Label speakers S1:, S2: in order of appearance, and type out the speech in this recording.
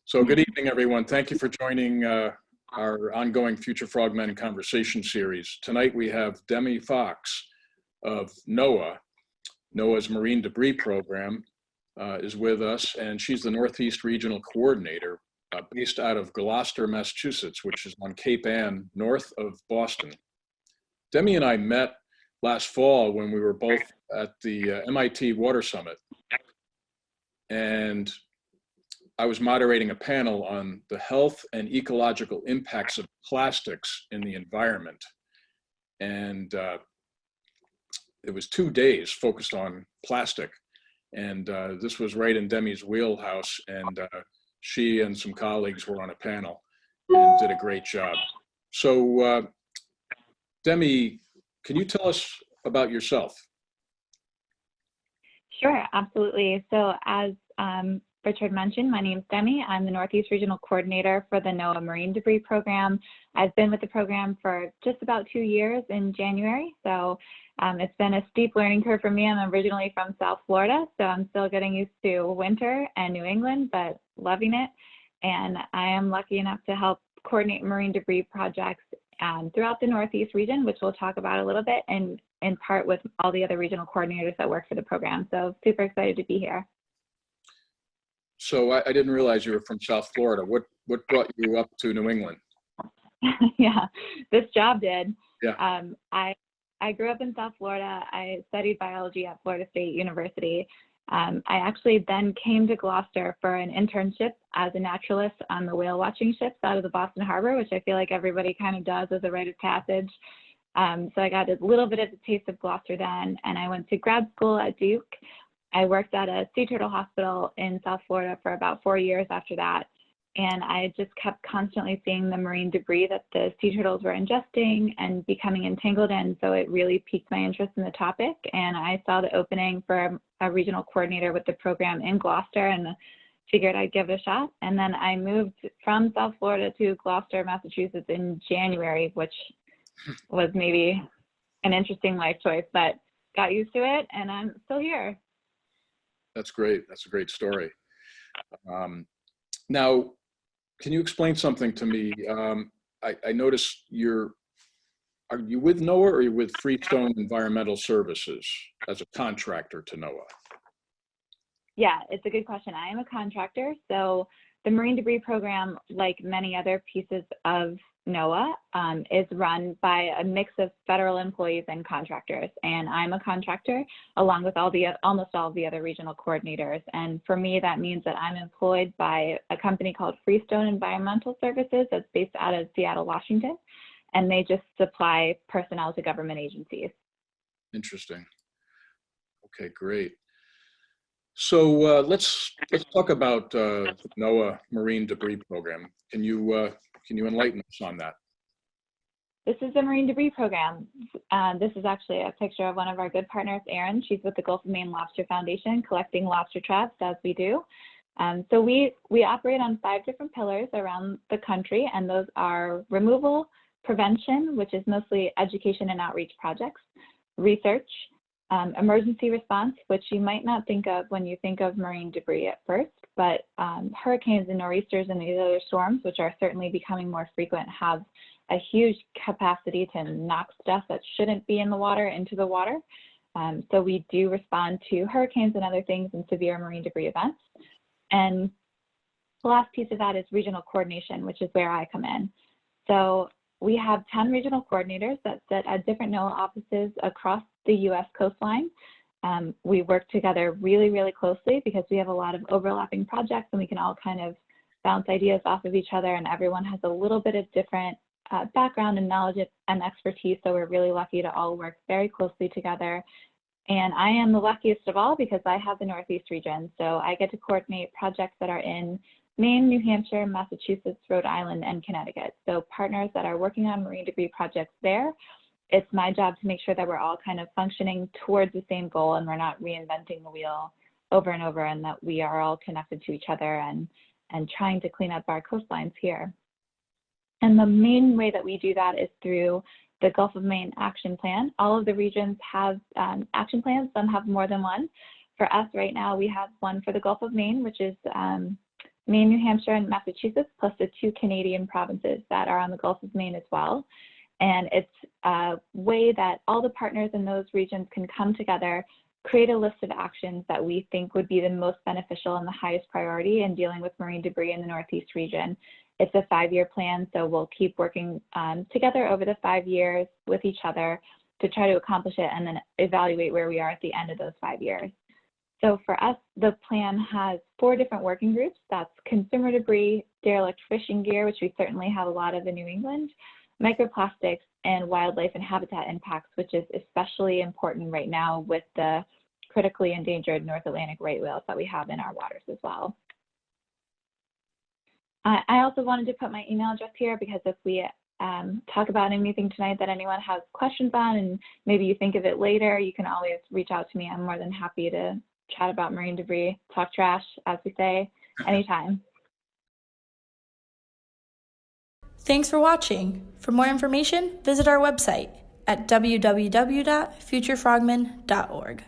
S1: So good evening, everyone. Thank you for joining our ongoing Future Frogmen conversation series. Tonight we have Demi Fox of NOAA. NOAA's Marine Debris Program is with us, and she's the Northeast Regional Coordinator based out of Gloucester, Massachusetts, which is on Cape Ann, north of Boston. Demi and I met last fall when we were both at the MIT Water Summit, and I was moderating a panel on the health and ecological impacts of plastics in the environment. And it was 2 days focused on plastic. And this was right in Demi's wheelhouse. And she and some colleagues were on a panel and did a great job. So Demi, can you tell us about yourself?
S2: Sure, absolutely. So as Richard mentioned, my name is Demi. I'm the Northeast Regional Coordinator for the NOAA Marine Debris Program. I've been with the program for just about 2 years in January. So it's been a steep learning curve for me. I'm originally from South Florida, so I'm still getting used to winter and New England, but loving it. And I am lucky enough to help coordinate marine debris projects throughout the Northeast region, which we'll talk about a little bit, and in part with all the other regional coordinators that work for the program. So super excited to be here.
S1: So I didn't realize you were from South Florida. What brought you up to New England?
S2: Yeah, this job did.
S1: Yeah.
S2: I grew up in South Florida. I studied biology at Florida State University. I actually then came to Gloucester for an internship as a naturalist on the whale watching ships out of the Boston Harbor, which I feel like everybody kind of does as a rite of passage. So I got a little bit of a taste of Gloucester then, and I went to grad school at Duke. I worked at a sea turtle hospital in South Florida for about 4 years after that. And I just kept constantly seeing the marine debris that the sea turtles were ingesting and becoming entangled in. So it really piqued my interest in the topic. And I saw the opening for a regional coordinator with the program in Gloucester and figured I'd give it a shot. And then I moved from South Florida to Gloucester, Massachusetts in January, which was maybe an interesting life choice, but got used to it and I'm still here.
S1: That's great. That's a great story. Now, can you explain something to me? I noticed are you with NOAA or are you with Freestone Environmental Services as a contractor to NOAA?
S2: Yeah, it's a good question. I am a contractor. So the Marine Debris Program, like many other pieces of NOAA, is run by a mix of federal employees and contractors. And I'm a contractor along with almost all the other regional coordinators. And for me, that means that I'm employed by a company called Freestone Environmental Services that's based out of Seattle, Washington. And they just supply personnel to government agencies. Interesting.
S1: Okay, great. So let's talk about the NOAA Marine Debris Program. Can you enlighten us on that?
S2: This is the Marine Debris Program. This is actually a picture of one of our good partners, Erin. She's with the Gulf of Maine Lobster Foundation, collecting lobster traps as we do. So we operate on 5 different pillars around the country, and those are removal, prevention, which is mostly education and outreach projects, research, emergency response, which you might not think of when you think of marine debris at first, but hurricanes and nor'easters and these other storms, which are certainly becoming more frequent, have a huge capacity to knock stuff that shouldn't be in the water into the water. So we do respond to hurricanes and other things and severe marine debris events. And the last piece of that is regional coordination, which is where I come in. So we have 10 regional coordinators that sit at different NOAA offices across the U.S. coastline. We work together really, really closely because we have a lot of overlapping projects and we can all kind of bounce ideas off of each other, and everyone has a little bit of different background and knowledge and expertise, so we're really lucky to all work very closely together. And I am the luckiest of all because I have the Northeast region, so I get to coordinate projects that are in Maine, New Hampshire, Massachusetts, Rhode Island, and Connecticut. So partners that are working on marine debris projects there, it's my job to make sure that we're all kind of functioning towards the same goal and we're not reinventing the wheel over and over, and that we are all connected to each other and trying to clean up our coastlines here. And the main way that we do that is through the Gulf of Maine Action Plan. All of the regions have action plans. Some have more than one. For us right now, we have one for the Gulf of Maine, which is Maine, New Hampshire, and Massachusetts, plus the 2 Canadian provinces that are on the Gulf of Maine as well. And it's a way that all the partners in those regions can come together, create a list of actions that we think would be the most beneficial and the highest priority in dealing with marine debris in the Northeast region. It's a 5-year plan, so we'll keep working together over the 5 years with each other to try to accomplish it and then evaluate where we are at the end of those 5 years. So for us, the plan has 4 different working groups. That's consumer debris, derelict fishing gear, which we certainly have a lot of in New England, microplastics, and wildlife and habitat impacts, which is especially important right now with the critically endangered North Atlantic right whales that we have in our waters as well. I also wanted to put my email address here because if we talk about anything tonight that anyone has questions on and maybe you think of it later, you can always reach out to me. I'm more than happy to chat about marine debris, talk trash, as we say, anytime.
S3: Thanks for watching. For more information, visit our website at www.futurefrogmen.org.